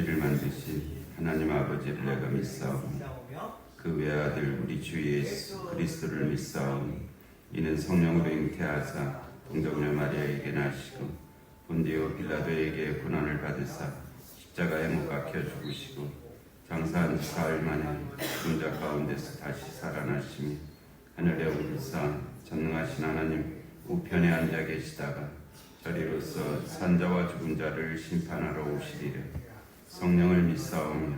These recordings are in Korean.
천지를 만드신 하나님 아버지를 내가 믿사오며 그 외아들 우리 주 예수 그리스도를 믿사오니 이는 성령으로 잉태하사 동정녀 마리아에게 나시고 본디오 빌라도에게 고난을 받으사 십자가에 못 박혀 죽으시고 장사한 지 사흘 만에 죽은 자 가운데서 다시 살아나시며 하늘에 오르사 전능하신 하나님 우편에 앉아 계시다가 저리로서 산자와 죽은 자를 심판하러 오시리라. 성령을 믿사오며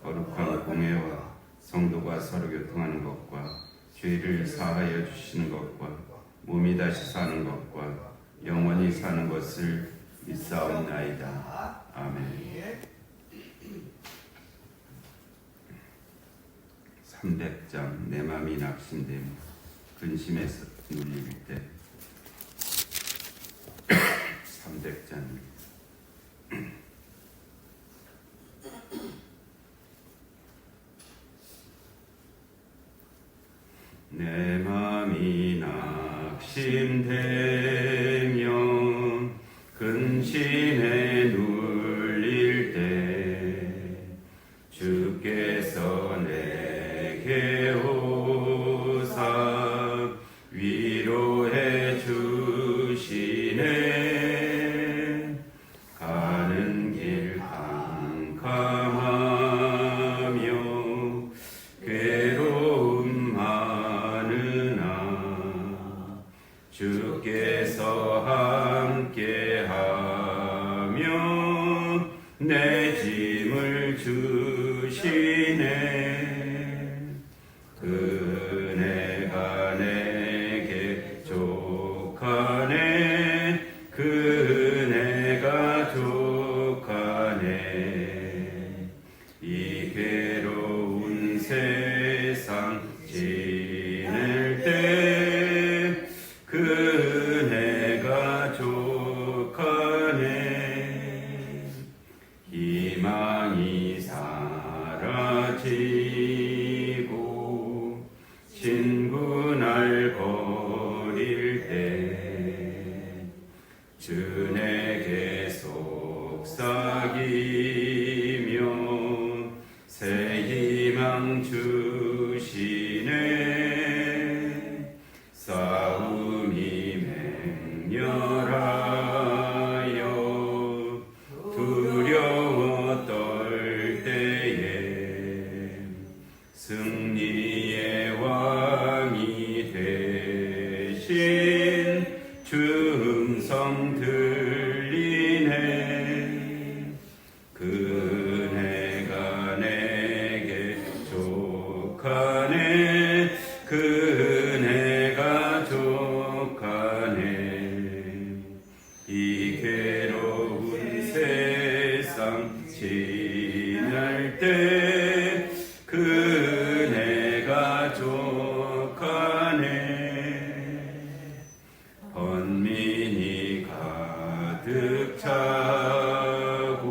거룩한 공회와 성도가 서로 교통하는 것과 죄를 사하여 주시는 것과 몸이 다시 사는 것과 영원히 사는 것을 믿사옵나이다. 아멘. 300장 내 맘이 낙심되며 근심에서 눌릴 때 300장 내 맘이 낙심되며 근심에 눌릴 때 주께서 내게 오사 위로해 주시네. 가는 길 캄캄하며 괴로움 많으나 주께서 함께하며 내 짐을 주시네. 그네가 내게 족하네. 그네가 족하네. 이 괴로운 세상 지낼 때 그네가 족하네. 희망이 사라지고 친구 날 버릴 때 주 내게 속삭이며 새 희망 주시네. 싸움이 맹렬하여 두려워 떨 때에 승리의 왕이 되신 주 음성 들리네. 그네가 내게 족하네. 그네가 족하네. 이 괴로운 세상 지날 때 그네가 족하네. 번민이 가득 차고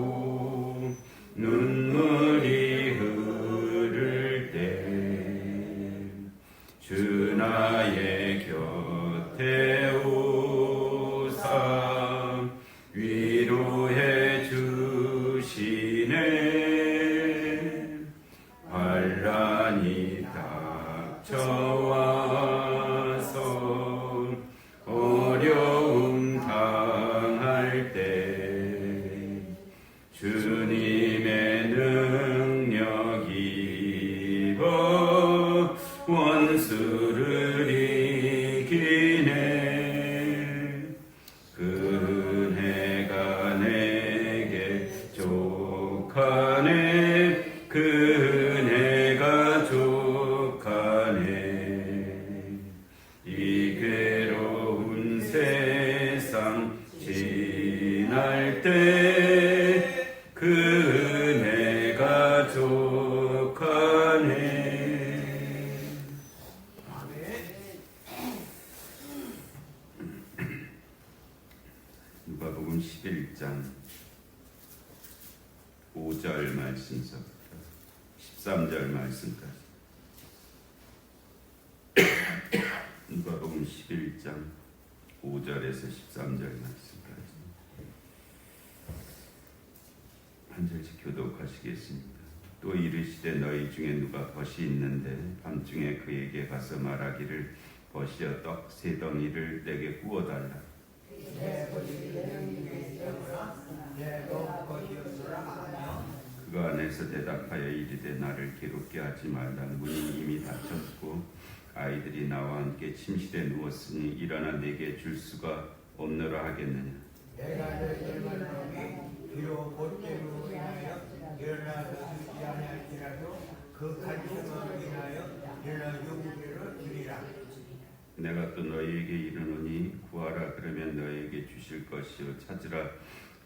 눈물이 흐를 때 주 나의 곁에 오사 위로해 주시네. 환란이 닥쳐와서 어려움 당할 때 주님의 능력 입어 원수를 이기네. 그네가 내게 족하네. 그네가 족하네. 이 괴로운 세상 지날 때 그네가 족하네. 누가복음 11장 5절 말씀서부터 13절 말씀까지. 누가복음 11장 5절에서 13절 말씀까지. 한 절씩 교독하시겠습니다. 또 이르시되 너희 중에 누가 벗이 있는데 밤중에 그에게 가서 말하기를 벗이여 떡 세 덩이를 내게 구워달라. 그가 안에서 대답하여 이르되 나를 괴롭게 하지 말라. 문이 이미 닫혔고 아이들이 나와 함께 침실에 누웠으니 일어나 내게 줄 수가 없노라 하겠느냐. 내가 너희를 만나니 비록 본때로 인하여 일어나서 듣지 아니할지라도 그 간청으로 인하여 일어나 용기로 주리라. 내가 또 너희에게 이르노니 구하라 그러면 너희에게 주실 것이요 찾으라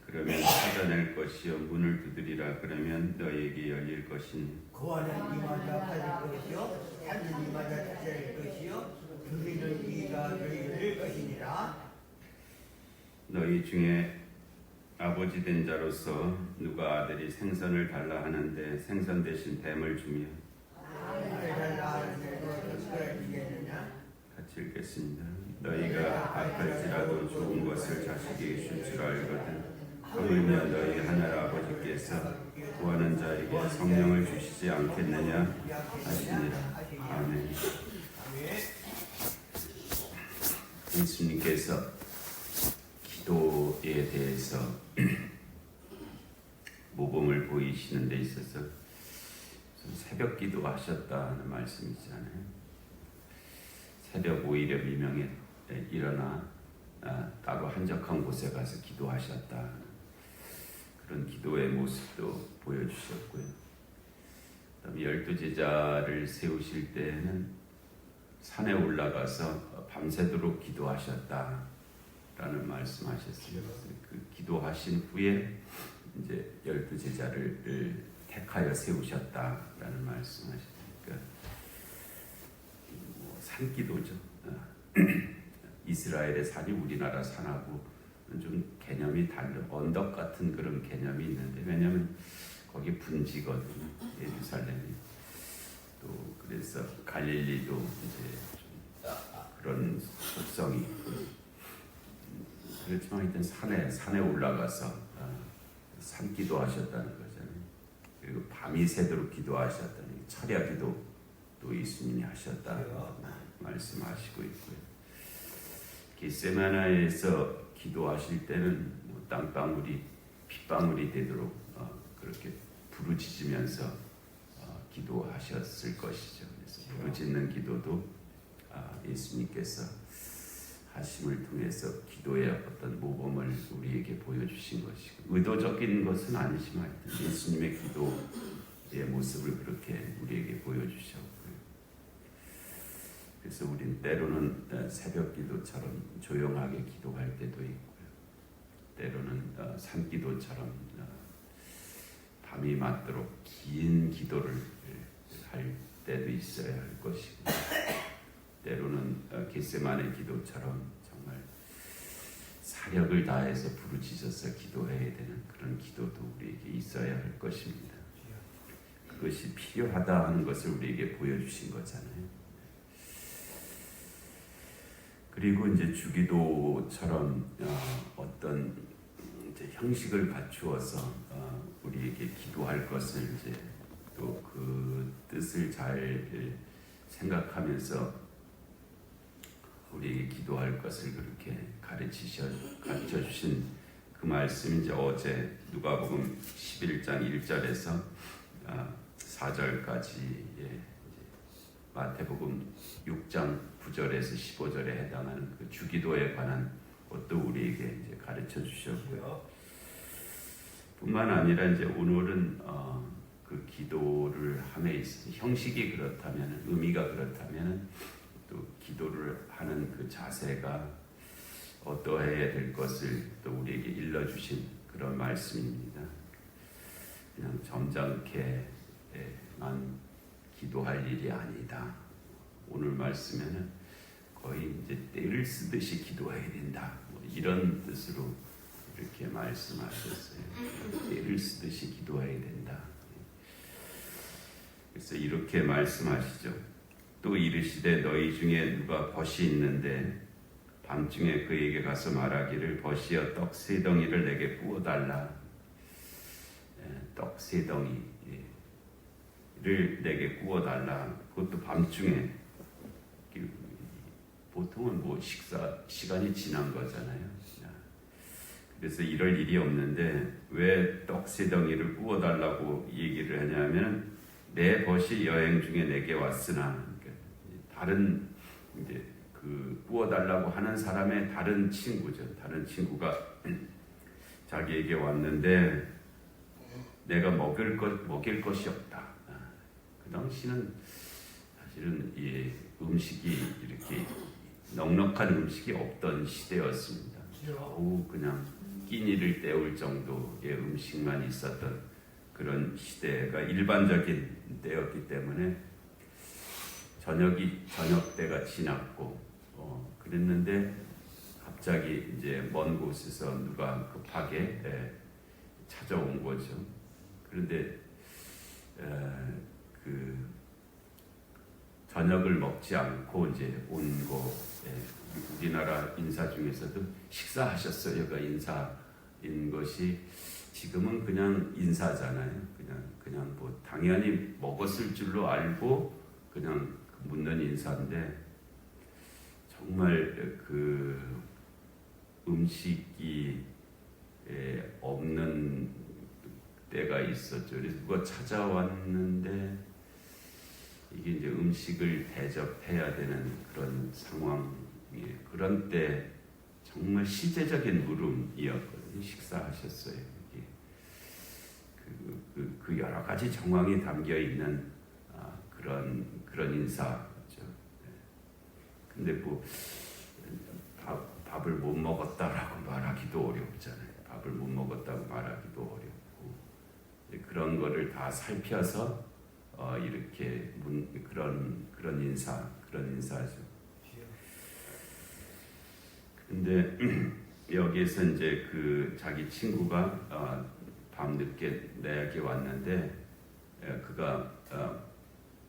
그러면 찾아낼 것이요 문을 두드리라 그러면 너희에게 열릴 것이니 구하는 이마다 받을 것이요 찾는 이마다 찾아낼 것이요 두드리는 이가 너희를 것이니라. 너희 중에 아버지 된 자로서 누가 아들이 생선을 달라 하는데 생선 대신 뱀을 주며 달라 하는데도 어떻게 주겠느냐. 같이 읽겠습니다. 너희가 악할지라도 좋은 것을 자식에게 줄 줄 알거든 하물며 너희 하늘 아버지께서 구하는 자에게 성령을 주시지 않겠느냐 하시니라. 아멘. 예수님께서 기도에 대해서 모범을 보이시는 데 있어서 새벽 기도하셨다는 말씀이잖아요. 새벽 오히려 미명에 일어나 따로 한적한 곳에 가서 기도하셨다. 그런 기도의 모습도 보여주셨고요. 그다음에 12제자를 세우실 때에는 산에 올라가서 밤새도록 기도하셨다라는 말씀하셨어요. 그 기도하신 후에 이제 12제자를 택하여 세우셨다라는 말씀하셨으니까 산기도죠. 이스라엘의 산이 우리나라 산하고 좀 개념이 달라. 언덕 같은 그런 개념이 있는데 왜냐하면 거기 분지거든요. 예루살렘이. 또 그래서 갈릴리도 이제 좀 그런 속성이 있고 그렇지만 일단 산에 올라가서 산기도 하셨다는 거잖아요. 그리고 밤이 새도록 기도하셨다는 철야기도 또 예수님이 하셨다 말씀하시고 있고요. 겟세마나에서 기도하실 때는 땅방울이 핏방울이 되도록 그렇게 부르짖으면서 기도하셨을 것이죠. 그래서 부르짖는 기도도 예수님께서 하심을 통해서 기도의 어떤 모범을 우리에게 보여주신 것이고 의도적인 것은 아니지만 예수님의 기도의 모습을 그렇게 우리에게 보여주셨고요. 그래서 우린 때로는 새벽 기도처럼 조용하게 기도할 때도 있고요. 때로는 산기도처럼 밤이 맞도록 긴 기도를 할 때도 있어야 할 것이고 때로는 겟세마네 기도처럼 정말 사력을 다해서 부르짖어서 기도해야 되는 그런 기도도 우리에게 있어야 할 것입니다. 그것이 필요하다 하는 것을 우리에게 보여주신 거잖아요. 그리고 이제 주기도처럼 어떤 이제 형식을 갖추어서 우리에게 기도할 것을 이제 또 그 뜻을 잘 생각하면서 우리에게 기도할 것을 그렇게 가르쳐 주신 그 말씀이 이제 어제 누가복음 11장 1절에서 4절까지 마태복음 6장 9절에서 15절에 해당하는 그 주기도에 관한 것도 우리에게 이제 가르쳐 주셨고요. 뿐만 아니라 이제 오늘은 그 기도를 함에 있어서 형식이 그렇다면 의미가 그렇다면 또 기도를 하는 그 자세가 어떠해야 될 것을 또 우리에게 일러주신 그런 말씀입니다. 그냥 점잖게만 기도할 일이 아니다. 오늘 말씀에는 거의 이제 때를 쓰듯이 기도해야 된다. 뭐 이런 뜻으로 이렇게 말씀하셨어요. 때를 쓰듯이 기도해야 된다. 그래서 이렇게 말씀하시죠. 또 이르시되 너희 중에 누가 벗이 있는데 밤중에 그에게 가서 말하기를 벗이여 떡 세 덩이를 내게 구워달라. 떡 세 덩이를 내게 구워달라. 그것도 밤중에. 보통은 뭐 식사 시간이 지난 거잖아요. 그래서 이럴 일이 없는데 왜 떡 세 덩이를 구워달라고 얘기를 하냐면 내 벗이 여행 중에 내게 왔으나, 그러니까 다른 이제 그 구워달라고 하는 사람의 다른 친구죠. 다른 친구가 자기에게 왔는데 내가 먹일 것이 없다. 그 당시는 사실은 이 음식이 이렇게 넉넉한 음식이 없던 시대였습니다. 겨우 그냥 끼니를 때울 정도의 음식만 있었던 그런 시대가 일반적인 때였기 때문에 저녁 때가 지났고 그랬는데 갑자기 이제 먼 곳에서 누가 급하게 찾아온 거죠. 그런데 그 저녁을 먹지 않고 이제 온 거, 우리나라 인사 중에서도 식사하셨어요가 인사인 것이 지금은 그냥 인사잖아요. 그냥 뭐 당연히 먹었을 줄로 알고 그냥 묻는 인사인데 정말 그 음식이 없는 때가 있었죠. 그래서 누가 찾아왔는데 이게 이제 음식을 대접해야 되는 그런 상황이에요. 그런 때 정말 시제적인 물음이었거든요. 식사하셨어요. 이게 그 여러 가지 정황이 담겨 있는 그런 인사죠. 근데 뭐 밥을 못 먹었다라고 말하기도 어렵잖아요. 밥을 못 먹었다고 말하기도 어렵고 그런 거를 다 살펴서 이렇게 그런 인사죠. 근데 여기에서 이제 그 자기 친구가 밤늦게 내게 왔는데 그가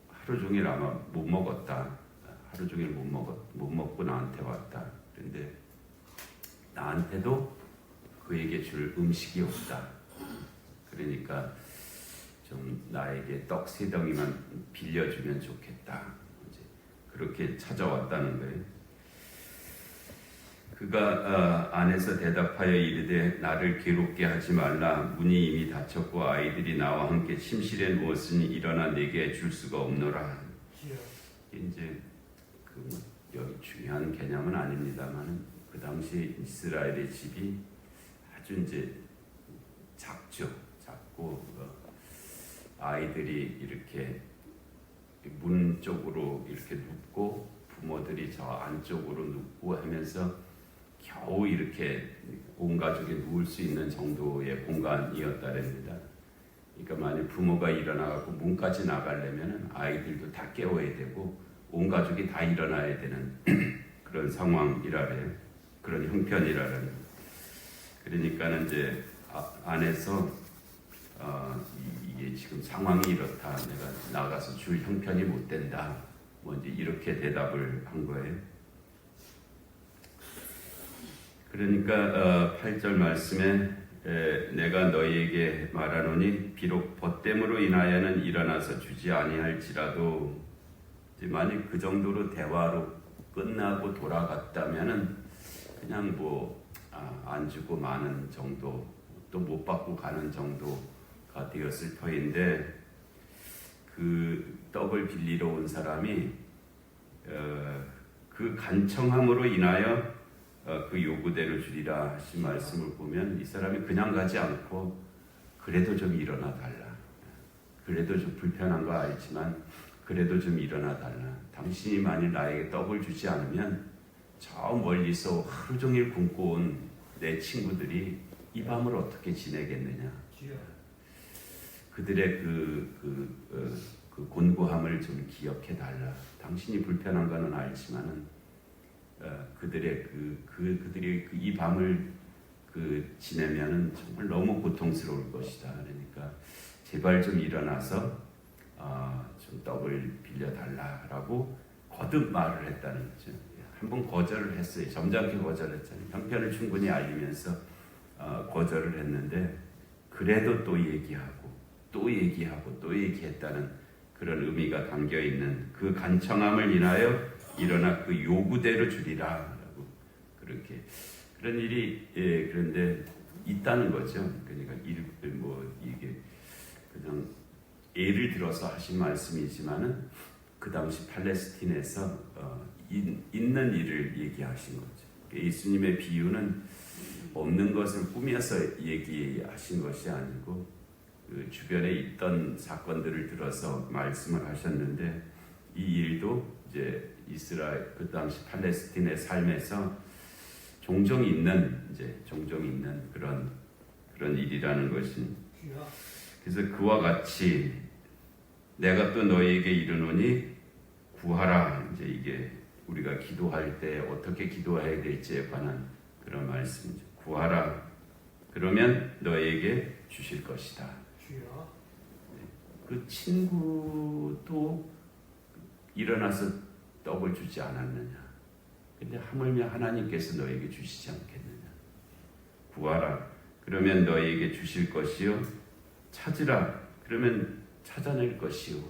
하루 종일 아마 못 먹었다. 하루 종일 못 먹고 나한테 왔다. 그런데 나한테도 그에게 줄 음식이 없다. 그러니까 좀 나에게 떡 세 덩이만 빌려주면 좋겠다. 이제 그렇게 찾아왔다는 거예요. 그가 안에서 대답하여 이르되 나를 괴롭게 하지 말라. 문이 이미 닫혔고 아이들이 나와 함께 침실에 누웠으니 일어나 내게 줄 수가 없노라. 이제 뭐 여기 중요한 개념은 아닙니다만 그 당시 이스라엘의 집이 아주 이제 작고 아이들이 이렇게 문 쪽으로 이렇게 눕고 부모들이 저 안쪽으로 눕고 하면서 겨우 이렇게 온 가족이 누울 수 있는 정도의 공간이었다랍니다. 그러니까 만약 부모가 일어나고 문까지 나가려면 아이들도 다 깨워야 되고 온 가족이 다 일어나야 되는 그런 상황이라래요. 그런 형편이라래요. 그러니까는 이제 안에서 이게 지금 상황이 이렇다. 내가 나가서 줄 형편이 못 된다. 뭐 이제 이렇게 대답을 한 거예요. 그러니까 8절 말씀에 내가 너희에게 말하노니 비록 벗됨으로 인하여는 일어나서 주지 아니할지라도 만약 그 정도로 대화로 끝나고 돌아갔다면은 그냥 뭐 안 주고 마는 정도 또 못 받고 가는 정도가 되었을 터인데 그 떡을 빌리러 온 사람이 그 간청함으로 인하여 그 요구대로 주리라 하신 말씀을 보면 이 사람이 그냥 가지 않고 그래도 좀 일어나 달라. 그래도 좀 불편한 거 알지만 그래도 좀 일어나 달라. 당신이 만일 나에게 떡을 주지 않으면 저 멀리서 하루 종일 굶고 온 내 친구들이 이 밤을 어떻게 지내겠느냐. 그들의 그 곤고함을 좀 기억해 달라. 당신이 불편한 거는 알지만은 그들의 그들이 이 밤을 지내면은 정말 너무 고통스러울 것이다. 그러니까 제발 좀 일어나서 좀 떡을 빌려 달라라고 거듭 말을 했다는 거죠. 한번 거절을 했어요. 점잖게 거절했잖아요. 형편을 충분히 알리면서 거절을 했는데 그래도 또 얘기하고 또 얘기하고 또 얘기했다는 그런 의미가 담겨 있는 그 간청함을 인하여 일어나 그 요구대로 주리라라고 그렇게 그런 일이 그런데 있다는 거죠. 그러니까 이게 그냥 예를 들어서 하신 말씀이지만은 그 당시 팔레스틴에서 있는 일을 얘기하신 거죠. 예수님의 비유는 없는 것을 꾸며서 얘기하신 것이 아니고 그 주변에 있던 사건들을 들어서 말씀을 하셨는데 이 일도 이제 이스라엘 그 당시 팔레스틴의 삶에서 종종 있는 그런 일이라는 것이 그래서 그와 같이 내가 또 너희에게 이르노니 구하라 이제 이게 우리가 기도할 때 어떻게 기도해야 될지에 관한 그런 말씀이죠. 구하라 그러면 너희에게 주실 것이다. 그 친구도 일어나서 떡을 주지 않았느냐? 근데 하물며 하나님께서 너에게 주시지 않겠느냐? 구하라 그러면 너에게 주실 것이요 찾으라 그러면 찾아낼 것이요.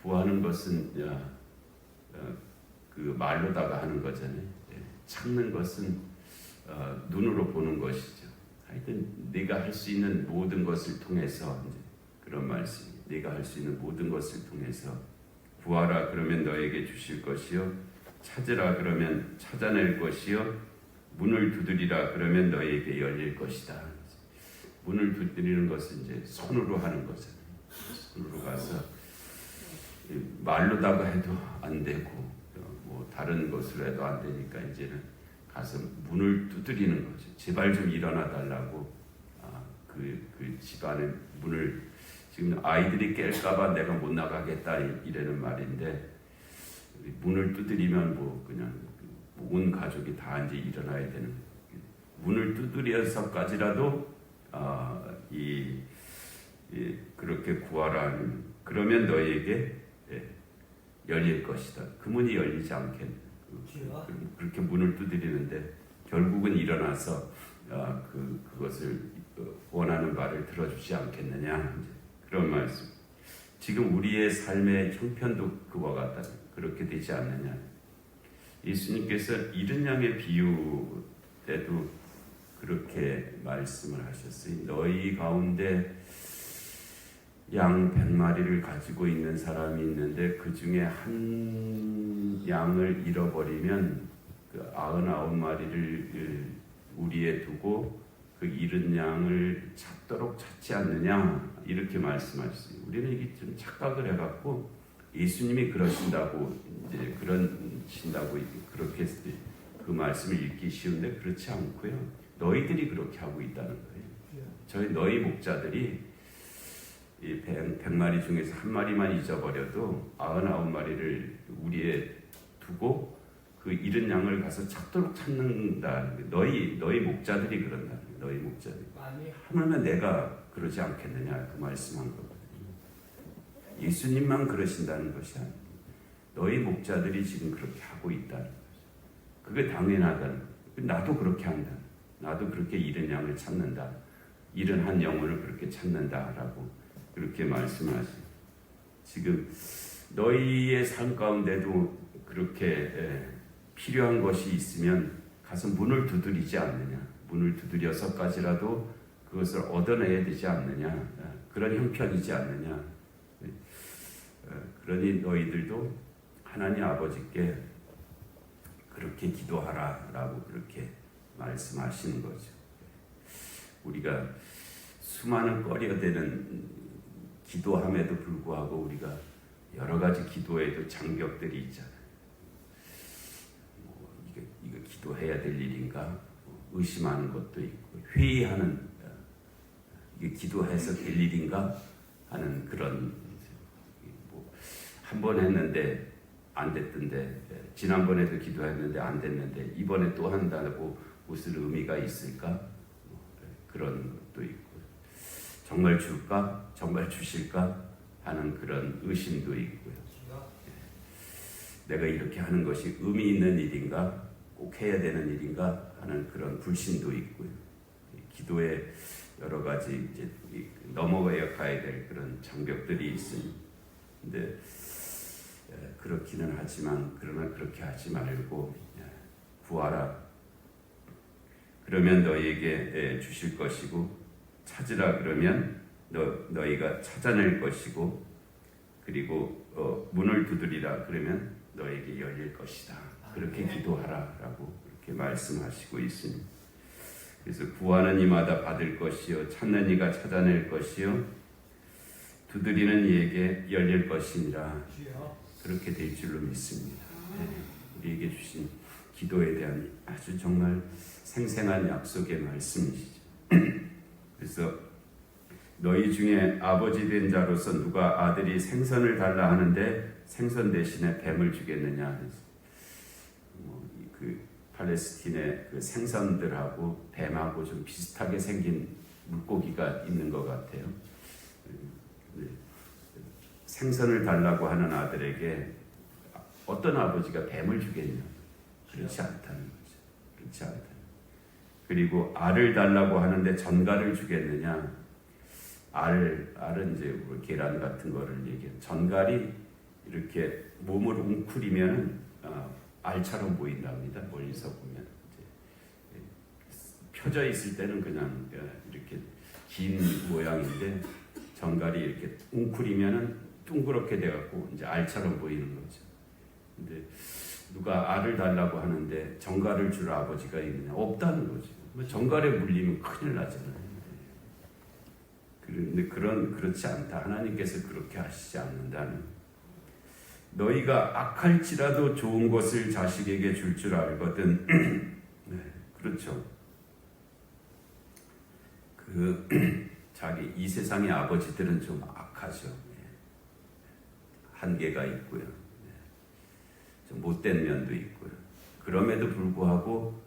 구하는 것은 그 말로다가 하는 거잖아요. 찾는 것은 눈으로 보는 것이죠. 하여튼 네가 할 수 있는 모든 것을 통해서 이제 그런 말씀. 네가 할 수 있는 모든 것을 통해서 구하라 그러면 너에게 주실 것이요 찾으라 그러면 찾아낼 것이요 문을 두드리라 그러면 너에게 열릴 것이다. 문을 두드리는 것은 이제 손으로 하는 거잖아요. 손으로 가서 말로다가 해도 안 되고 뭐 다른 것으로 해도 안 되니까 이제는 가서 문을 두드리는 거죠. 제발 좀 일어나 달라고 그 집안의 문을 지금 아이들이 깰까봐 내가 못 나가겠다 이래는 말인데 문을 두드리면 뭐 그냥 온 가족이 다 이제 일어나야 되는 문을 두드려서까지라도 그렇게 구하라 그러면 너희에게 열릴 것이다. 그 문이 열리지 않겠네. 그렇게 문을 두드리는데 결국은 일어나서 그것을 원하는 바를 들어주지 않겠느냐 그런 말씀. 지금 우리의 삶의 형편도 그와 같다. 그렇게 되지 않느냐. 예수님께서 이른 양의 비유 때도 그렇게 말씀을 하셨어요. 너희 가운데 양 100마리를 가지고 있는 사람이 있는데 그 중에 한 양을 잃어버리면 그 99마리를 우리에 두고 그 잃은 양을 찾도록 찾지 않느냐 이렇게 말씀하셨어요. 우리는 이게 좀 착각을 해갖고 예수님이 그러신다고 이제 그러신다고 그렇게 그 말씀을 읽기 쉬운데 그렇지 않고요. 너희들이 그렇게 하고 있다는 거예요. 너희 목자들이 이 100마리 중에서 한 마리만 잊어버려도 99마리를 우리에 두고 그 잃은 양을 가서 찾도록 찾는다. 너희 목자들이 그런다. 너희 목자들이. 하물며 내가 그러지 않겠느냐 그 말씀한 거거든요. 예수님만 그러신다는 것이 아니고 너희 목자들이 지금 그렇게 하고 있다는 거죠. 그게 당연하다는 거예요. 나도 그렇게 한다. 나도 그렇게 잃은 양을 찾는다. 잃은 한 영혼을 그렇게 찾는다라고 그렇게 말씀하시죠. 지금 너희의 삶 가운데도 그렇게 필요한 것이 있으면 가서 문을 두드리지 않느냐. 문을 두드려서까지라도 그것을 얻어내야 되지 않느냐. 그런 형편이지 않느냐. 그러니 너희들도 하나님 아버지께 그렇게 기도하라라고 그렇게 말씀하시는 거죠. 우리가 수많은 꺼려대는 기도함에도 불구하고 우리가 여러 가지 기도에도 장벽들이 있잖아요. 이거 기도해야 될 일인가? 의심하는 것도 있고 회의하는 이게 기도해서 될 일인가 하는 그런 한 번 했는데 안 됐던데 지난번에도 기도했는데 안 됐는데 이번에 또 한다고 무슨 의미가 있을까? 그런 것도 있고 정말 줄까? 정말 주실까? 하는 그런 의심도 있고요. 내가 이렇게 하는 것이 의미 있는 일인가? 꼭 해야 되는 일인가? 하는 그런 불신도 있고요. 기도에 여러 가지 이제 넘어가야 될 그런 장벽들이 있으니, 근데 그렇기는 하지만 그러나 그렇게 하지 말고 구하라. 그러면 너희에게 주실 것이고, 찾으라 그러면 너희가 찾아낼 것이고, 그리고 문을 두드리라 그러면 너에게 열릴 것이다. 그렇게 기도하라라고 그렇게 말씀하시고 있습니다. 그래서 구하는 이마다 받을 것이요, 찾는 이가 찾아낼 것이요, 두드리는 이에게 열릴 것이니라. 그렇게 될 줄로 믿습니다. 우리에게 주신 기도에 대한 아주 정말 생생한 약속의 말씀이시죠. 그래서 너희 중에 아버지 된 자로서 누가 아들이 생선을 달라 하는데 생선 대신에 뱀을 주겠느냐. 그 팔레스틴의 그 생선들하고 뱀하고 좀 비슷하게 생긴 물고기가 있는 것 같아요. 생선을 달라고 하는 아들에게 어떤 아버지가 뱀을 주겠냐? 그렇지 않다는 거죠. 그렇지 않다. 그리고 알을 달라고 하는데 전갈을 주겠느냐? 알은 이제 계란 같은 거를 얘기해. 전갈이 이렇게 몸을 웅크리면 알처럼 보인답니다. 멀리서 보면 펴져 있을 때는 그냥 이렇게 긴 모양인데 전갈이 이렇게 웅크리면은 둥그렇게 돼갖고 이제 알처럼 보이는 거죠. 근데 누가 알을 달라고 하는데 전갈을 줄 아버지가 있느냐? 없다는 거죠. 전갈에 물리면 큰일 나잖아요. 그런데 그렇지 않다. 하나님께서 그렇게 하시지 않는다는. 너희가 악할지라도 좋은 것을 자식에게 줄 줄 알거든. 네, 그렇죠. 자기 이 세상의 아버지들은 좀 악하죠. 한계가 있고요. 좀 못된 면도 있고요. 그럼에도 불구하고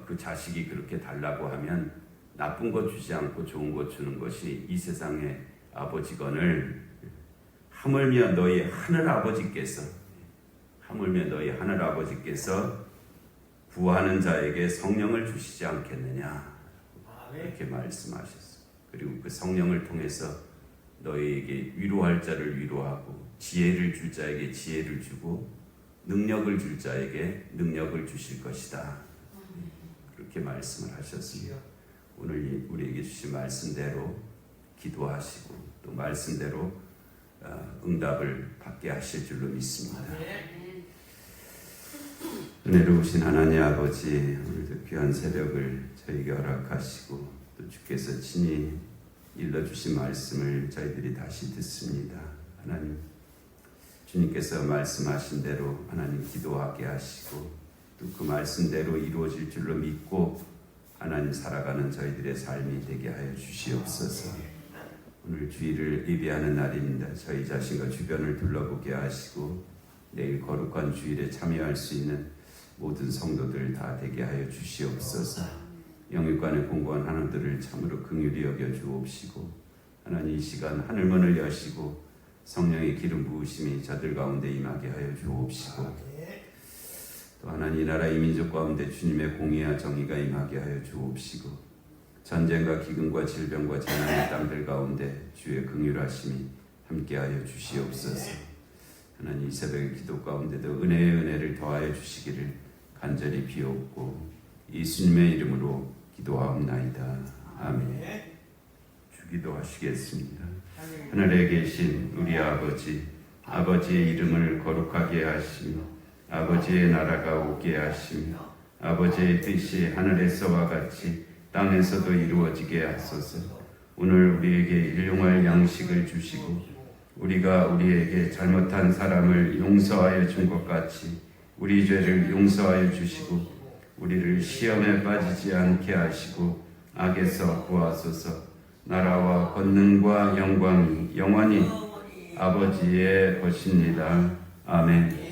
그 자식이 그렇게 달라고 하면 나쁜 것 주지 않고 좋은 것 주는 것이 이 세상의 아버지건을, 하물며 너희 하늘 아버지께서 구하는 자에게 성령을 주시지 않겠느냐. 이렇게 말씀하셨어요. 그리고 그 성령을 통해서 너희에게 위로할 자를 위로하고, 지혜를 줄 자에게 지혜를 주고, 능력을 줄 자에게 능력을 주실 것이다. 그렇게 말씀을 하셨습니다. 오늘 우리에게 주신 말씀대로 기도하시고 또 말씀대로 응답을 받게 하실 줄로 믿습니다. 은혜로우신 하나님 아버지, 오늘도 귀한 새벽을 저희에게 허락하시고 또 주께서 친히 일러주신 말씀을 저희들이 다시 듣습니다. 하나님, 주님께서 말씀하신 대로 하나님 기도하게 하시고 또 그 말씀대로 이루어질 줄로 믿고 하나님 살아가는 저희들의 삶이 되게 하여 주시옵소서. 오늘 주일을 예배하는 날입니다. 저희 자신과 주변을 둘러보게 하시고 내일 거룩한 주일에 참여할 수 있는 모든 성도들 다 되게 하여 주시옵소서. 영육간의 공고한 하나들을 참으로 긍휼히 여겨 주옵시고, 하나님 이 시간 하늘문을 여시고 성령의 기름 부으심이 저들 가운데 임하게 하여 주옵시고, 또 하나님 이 나라 이 민족 가운데 주님의 공의와 정의가 임하게 하여 주옵시고, 전쟁과 기근과 질병과 재난의 땅들 가운데 주의 긍휼하심이 함께하여 주시옵소서. 하나님 이 새벽의 기도 가운데도 은혜의 은혜를 더하여 주시기를 간절히 비옵고 예수님의 이름으로 기도하옵나이다. 아멘. 주기도 하시겠습니다. 하늘에 계신 우리 아버지, 아버지의 이름을 거룩하게 하시며 아버지의 나라가 오게 하시며 아버지의 뜻이 하늘에서와 같이 땅에서도 이루어지게 하소서. 오늘 우리에게 일용할 양식을 주시고 우리가 우리에게 잘못한 사람을 용서하여 준 것 같이 우리 죄를 용서하여 주시고 우리를 시험에 빠지지 않게 하시고 악에서 구하소서. 나라와 권능과 영광이 영원히 아버지의 것입니다. 아멘.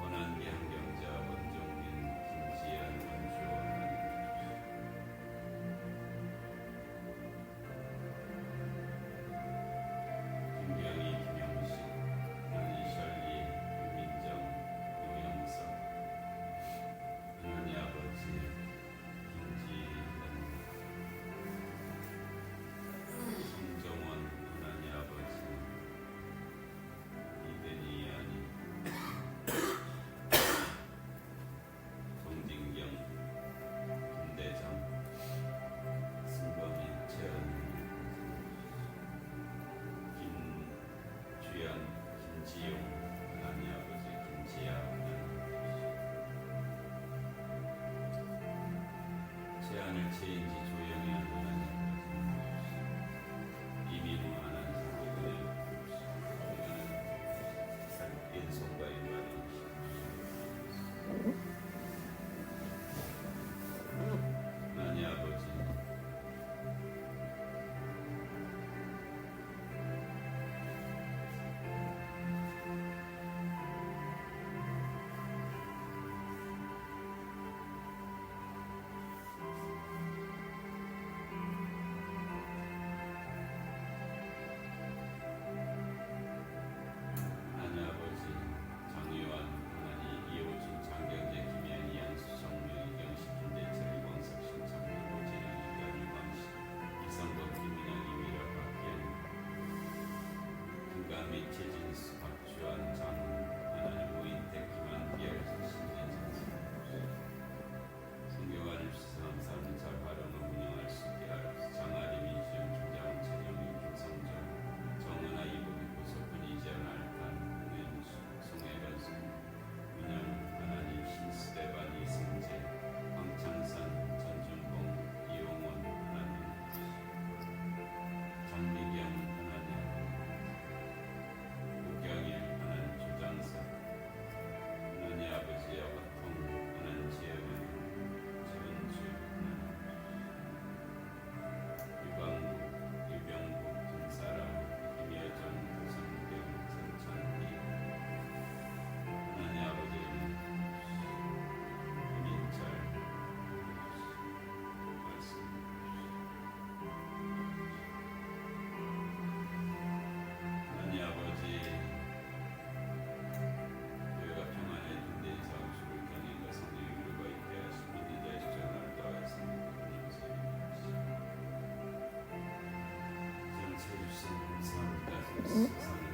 원한기 한경자 원종민 김지연 원주원 김경희 김영식 안희셜리 유민정 노영석 하나님 아버지 김지은 김정원 하나님 아버지 이든이 아니 송진경 김대정 승범이 최은 김주연 김지용 하나님 아버지 김지아 제안을 체인지 조영이 하나님 이민우 하나님 인성과 인간이 하나님 아버지 하나님 아버지 장유한 하나님 이호준 장경재 김현희 양수 정명 이경식 김대철 이광석 신창민 오진영 이현 이광식 이성범 김민영 이미라 박기현 김강민 최진수 박주환 장훈 하나님 오인택 김한비열 신진선 성경안을 주사함사는 잘 활용하고 운영할 수 있게 하옵소서. 장아리 민수영 김장훈 최정희 김성정 정은아 이복이 고석훈 이재현 알탄 홍현수 송혜변수 민영 하나님 신스테반 이승재 황창산 전준봉 이용원 하나님 장미경 하나님 오경일 하나님 조장석 하나님 아버지의 허통 하나님 지혜원 지은주 유광국 유병국 김사람 김여정 도성경 전천희 하나님 아버지 민철 말씀 하나님 아버지 교회가 평안에 든든히 사우시고 경인과 성령의 위로가 있게 하시고 믿는 자의 십자가를 더하였습니다. 하나님 저는 채주신 감사합니다. 세상에